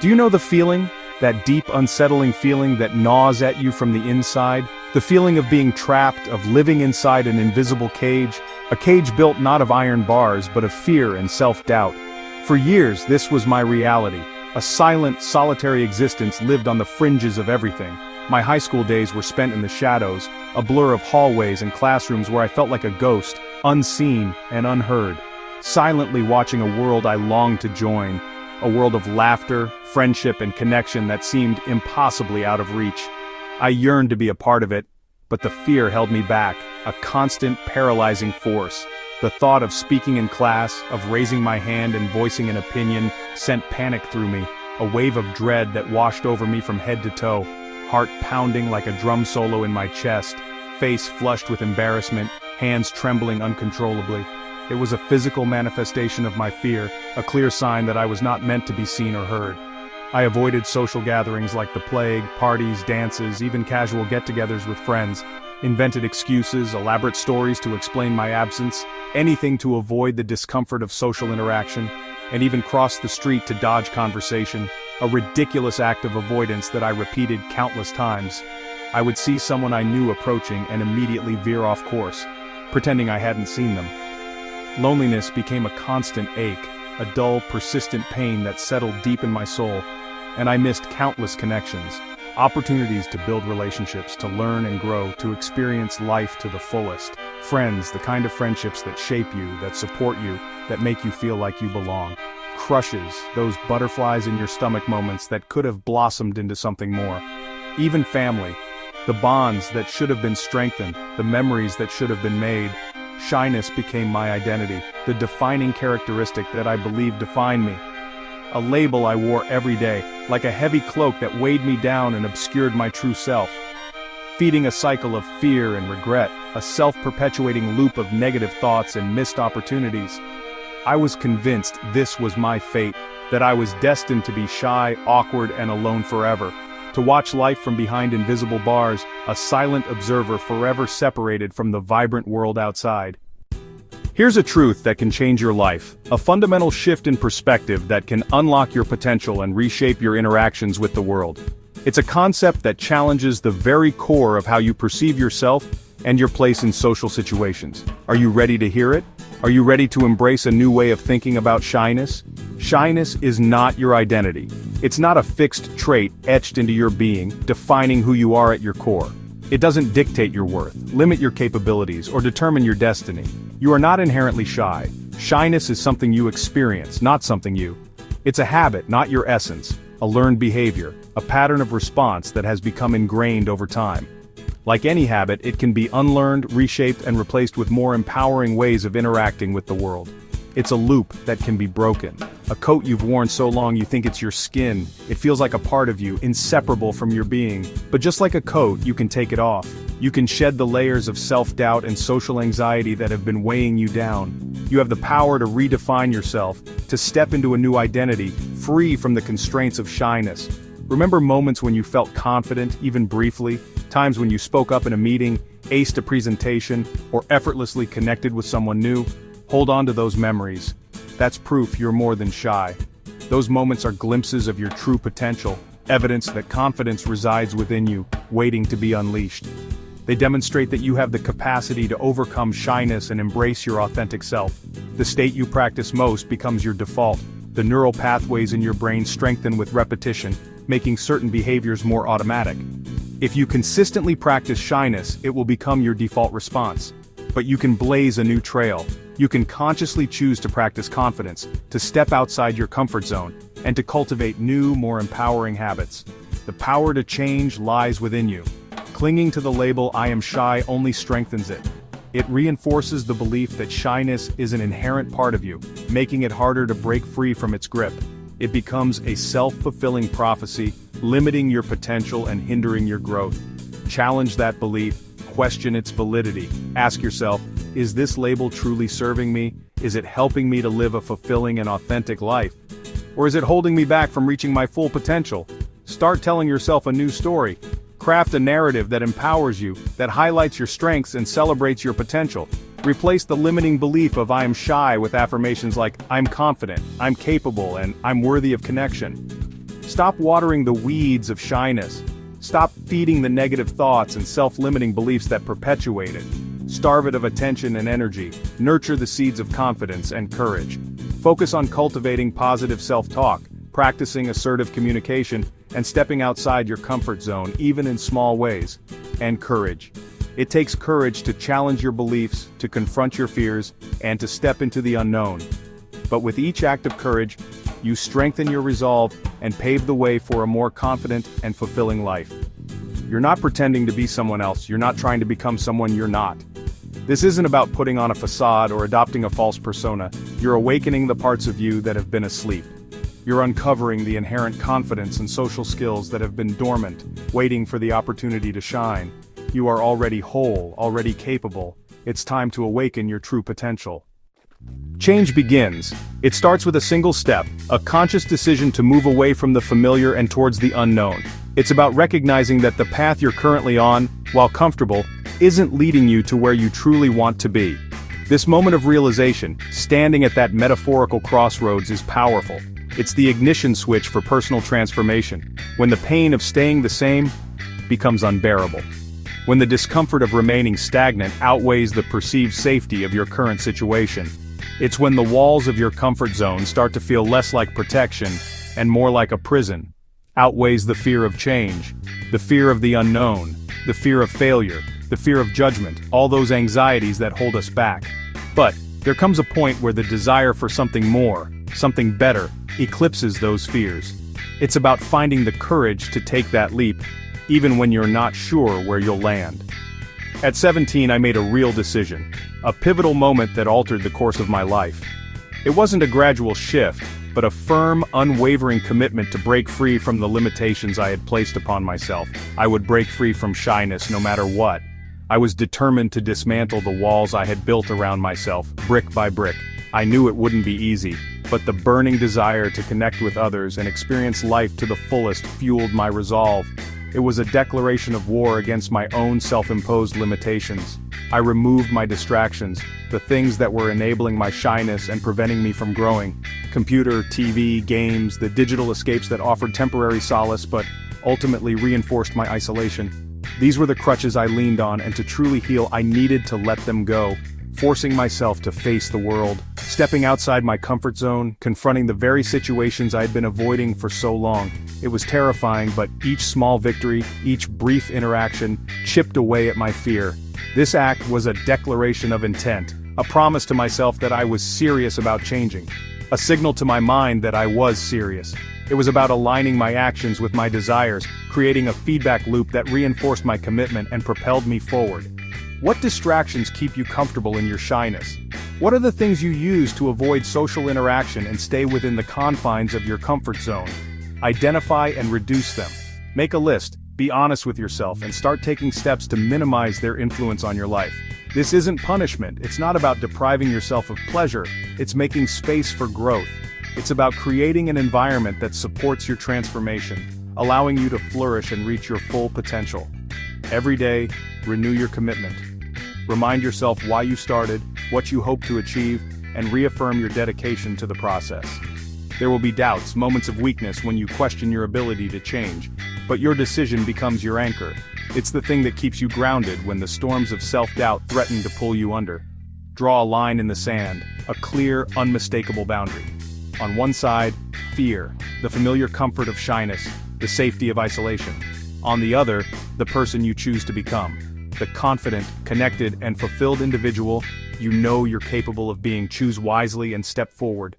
Do you know the feeling? That deep, unsettling feeling that gnaws at you from the inside? The feeling of being trapped, of living inside an invisible cage? A cage built not of iron bars, but of fear and self-doubt. For years, this was my reality. A silent, solitary existence lived on the fringes of everything. My high school days were spent in the shadows, a blur of hallways and classrooms where I felt like a ghost, unseen and unheard. Silently watching a world I longed to join. A world of laughter, friendship and connection that seemed impossibly out of reach. I yearned to be a part of it, but the fear held me back, a constant paralyzing force. The thought of speaking in class, of raising my hand and voicing an opinion, sent panic through me, a wave of dread that washed over me from head to toe, heart pounding like a drum solo in my chest, face flushed with embarrassment, hands trembling uncontrollably. It was a physical manifestation of my fear, a clear sign that I was not meant to be seen or heard. I avoided social gatherings like the plague, parties, dances, even casual get-togethers with friends, invented excuses, elaborate stories to explain my absence, anything to avoid the discomfort of social interaction, and even crossed the street to dodge conversation, a ridiculous act of avoidance that I repeated countless times. I would see someone I knew approaching and immediately veer off course, pretending I hadn't seen them. Loneliness became a constant ache, a dull, persistent pain that settled deep in my soul, and I missed countless connections, opportunities to build relationships, to learn and grow, to experience life to the fullest. Friends, the kind of friendships that shape you, that support you, that make you feel like you belong. Crushes, those butterflies in your stomach moments that could have blossomed into something more. Even family, the bonds that should have been strengthened, the memories that should have been made. Shyness became my identity, the defining characteristic that I believed defined me. A label I wore every day, like a heavy cloak that weighed me down and obscured my true self. Feeding a cycle of fear and regret, a self-perpetuating loop of negative thoughts and missed opportunities. I was convinced this was my fate, that I was destined to be shy, awkward, and alone forever. To watch life from behind invisible bars, a silent observer forever separated from the vibrant world outside. Here's a truth that can change your life, a fundamental shift in perspective that can unlock your potential and reshape your interactions with the world. It's a concept that challenges the very core of how you perceive yourself and your place in social situations. Are you ready to hear it? Are you ready to embrace a new way of thinking about shyness? Shyness is not your identity. It's not a fixed trait etched into your being, defining who you are at your core. It doesn't dictate your worth, limit your capabilities, or determine your destiny. You are not inherently shy. Shyness is something you experience, not something you. It's a habit, not your essence, a learned behavior, a pattern of response that has become ingrained over time. Like any habit, it can be unlearned, reshaped, and replaced with more empowering ways of interacting with the world. It's a loop that can be broken. A coat you've worn so long you think it's your skin. It feels like a part of you, inseparable from your being. But just like a coat, you can take it off. You can shed the layers of self-doubt and social anxiety that have been weighing you down. You have the power to redefine yourself, to step into a new identity, free from the constraints of shyness. Remember moments when you felt confident, even briefly? Times when you spoke up in a meeting, aced a presentation, or effortlessly connected with someone new? Hold on to those memories. That's proof you're more than shy. Those moments are glimpses of your true potential, evidence that confidence resides within you, waiting to be unleashed. They demonstrate that you have the capacity to overcome shyness and embrace your authentic self. The state you practice most becomes your default. The neural pathways in your brain strengthen with repetition, making certain behaviors more automatic. If you consistently practice shyness, it will become your default response. But you can blaze a new trail. You can consciously choose to practice confidence, to step outside your comfort zone, and to cultivate new, more empowering habits. The power to change lies within you. Clinging to the label "I am shy" only strengthens it. It reinforces the belief that shyness is an inherent part of you, making it harder to break free from its grip. It becomes a self-fulfilling prophecy, limiting your potential and hindering your growth. Challenge that belief, question its validity. Ask yourself, is this label truly serving me? Is it helping me to live a fulfilling and authentic life? Or is it holding me back from reaching my full potential? Start telling yourself a new story. Craft a narrative that empowers you, that highlights your strengths and celebrates your potential. Replace the limiting belief of "I am shy" with affirmations like "I'm confident, I'm capable, and I'm worthy of connection." Stop watering the weeds of shyness. Stop feeding the negative thoughts and self-limiting beliefs that perpetuate it. Starve it of attention and energy. Nurture the seeds of confidence and courage. Focus on cultivating positive self-talk, practicing assertive communication, and stepping outside your comfort zone, even in small ways. And courage. It takes courage to challenge your beliefs, to confront your fears, and to step into the unknown. But with each act of courage, you strengthen your resolve and pave the way for a more confident and fulfilling life. You're not pretending to be someone else, you're not trying to become someone you're not. This isn't about putting on a facade or adopting a false persona. You're awakening the parts of you that have been asleep. You're uncovering the inherent confidence and social skills that have been dormant, waiting for the opportunity to shine. You are already whole, already capable. It's time to awaken your true potential. Change begins. It starts with a single step, a conscious decision to move away from the familiar and towards the unknown. It's about recognizing that the path you're currently on, while comfortable, isn't leading you to where you truly want to be. This moment of realization, standing at that metaphorical crossroads, is powerful. It's the ignition switch for personal transformation, when the pain of staying the same becomes unbearable. When the discomfort of remaining stagnant outweighs the perceived safety of your current situation. It's when the walls of your comfort zone start to feel less like protection and more like a prison. Outweighs the fear of change, the fear of the unknown, the fear of failure, the fear of judgment, all those anxieties that hold us back. But there comes a point where the desire for something more, something better, eclipses those fears. It's about finding the courage to take that leap, even when you're not sure where you'll land. At 17, I made a real decision, a pivotal moment that altered the course of my life. It wasn't a gradual shift, but a firm, unwavering commitment to break free from the limitations I had placed upon myself. I would break free from shyness no matter what. I was determined to dismantle the walls I had built around myself, brick by brick. I knew it wouldn't be easy, but the burning desire to connect with others and experience life to the fullest fueled my resolve. It was a declaration of war against my own self-imposed limitations. I removed my distractions, the things that were enabling my shyness and preventing me from growing. Computer, TV, games, the digital escapes that offered temporary solace but ultimately reinforced my isolation. These were the crutches I leaned on, and to truly heal I needed to let them go, forcing myself to face the world, stepping outside my comfort zone, confronting the very situations I had been avoiding for so long. It was terrifying, but each small victory, each brief interaction, chipped away at my fear. This act was a declaration of intent, a promise to myself that I was serious about changing, a signal to my mind that I was serious. It was about aligning my actions with my desires, creating a feedback loop that reinforced my commitment and propelled me forward. What distractions keep you comfortable in your shyness? What are the things you use to avoid social interaction and stay within the confines of your comfort zone? Identify and reduce them. Make a list, be honest with yourself, and start taking steps to minimize their influence on your life. This isn't punishment, it's not about depriving yourself of pleasure, it's making space for growth. It's about creating an environment that supports your transformation, allowing you to flourish and reach your full potential. Every day, renew your commitment. Remind yourself why you started, what you hope to achieve, and reaffirm your dedication to the process. There will be doubts, moments of weakness when you question your ability to change, but your decision becomes your anchor. It's the thing that keeps you grounded when the storms of self-doubt threaten to pull you under. Draw a line in the sand, a clear, unmistakable boundary. On one side, fear, the familiar comfort of shyness, the safety of isolation. On the other, the person you choose to become. The confident, connected, and fulfilled individual you know you're capable of being. Choose wisely and step forward.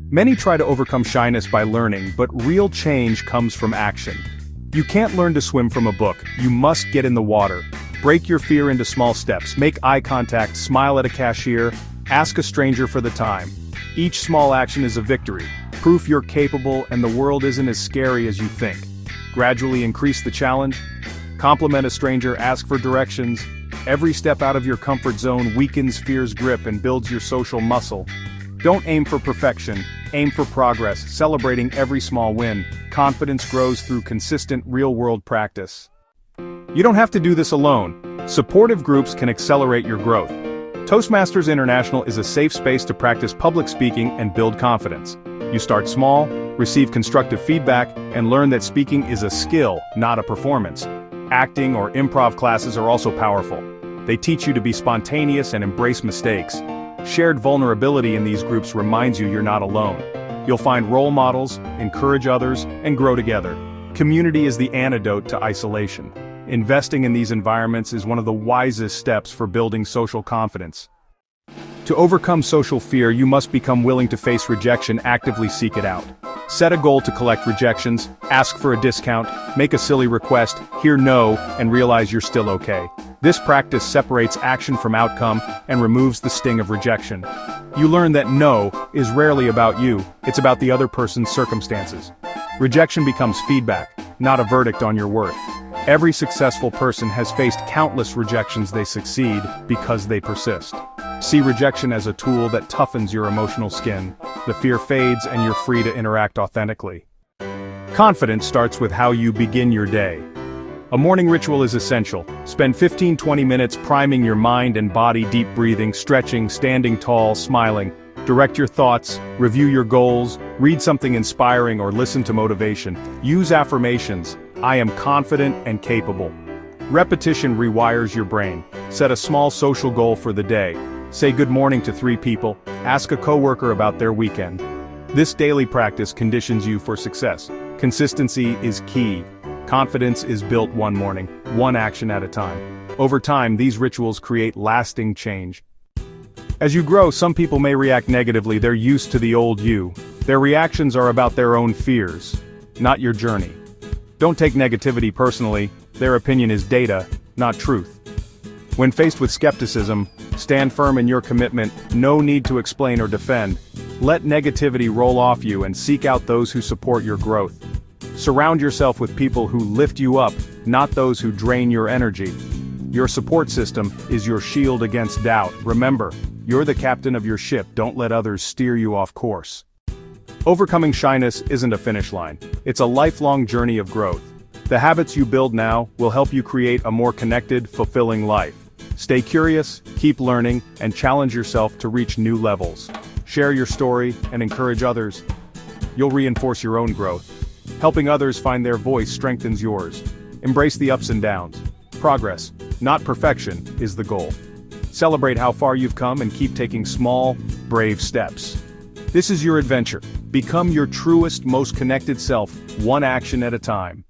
Many try to overcome shyness by learning, but real change comes from action. You can't learn to swim from a book, you must get in the water. Break your fear into small steps, make eye contact, smile at a cashier, ask a stranger for the time. Each small action is a victory, proof you're capable and the world isn't as scary as you think. Gradually increase the challenge. Compliment a stranger, ask for directions. Every step out of your comfort zone weakens fear's grip and builds your social muscle. Don't aim for perfection, aim for progress, celebrating every small win. Confidence grows through consistent real-world practice. You don't have to do this alone. Supportive groups can accelerate your growth. Toastmasters International is a safe space to practice public speaking and build confidence. You start small, receive constructive feedback, and learn that speaking is a skill, not a performance. Acting or improv classes are also powerful. They teach you to be spontaneous and embrace mistakes. Shared vulnerability in these groups reminds you you're not alone. You'll find role models, encourage others, and grow together. Community is the antidote to isolation. Investing in these environments is one of the wisest steps for building social confidence. To overcome social fear, you must become willing to face rejection, actively seek it out. Set a goal to collect rejections, ask for a discount, make a silly request, hear no, and realize you're still okay. This practice separates action from outcome and removes the sting of rejection. You learn that no is rarely about you, it's about the other person's circumstances. Rejection becomes feedback, not a verdict on your worth. Every successful person has faced countless rejections. They succeed because they persist. See rejection as a tool that toughens your emotional skin. The fear fades and you're free to interact authentically. Confidence starts with how you begin your day. A morning ritual is essential. Spend 15-20 minutes priming your mind and body, deep breathing, stretching, standing tall, smiling. Direct your thoughts, review your goals, read something inspiring or listen to motivation. Use affirmations. I am confident and capable. Repetition rewires your brain. Set a small social goal for the day. Say good morning to 3 people. Ask a coworker about their weekend. This daily practice conditions you for success. Consistency is key. Confidence is built one morning, one action at a time. Over time, these rituals create lasting change. As you grow, some people may react negatively. They're used to the old you. Their reactions are about their own fears, not your journey. Don't take negativity personally. Their opinion is data, not truth. When faced with skepticism, stand firm in your commitment. No need to explain or defend. Let negativity roll off you and seek out those who support your growth. Surround yourself with people who lift you up, not those who drain your energy. Your support system is your shield against doubt. Remember, you're the captain of your ship. Don't let others steer you off course. Overcoming shyness isn't a finish line. It's a lifelong journey of growth. The habits you build now will help you create a more connected, fulfilling life. Stay curious, keep learning, and challenge yourself to reach new levels. Share your story and encourage others. You'll reinforce your own growth. Helping others find their voice strengthens yours. Embrace the ups and downs. Progress, not perfection, is the goal. Celebrate how far you've come and keep taking small, brave steps. This is your adventure. Become your truest, most connected self, one action at a time.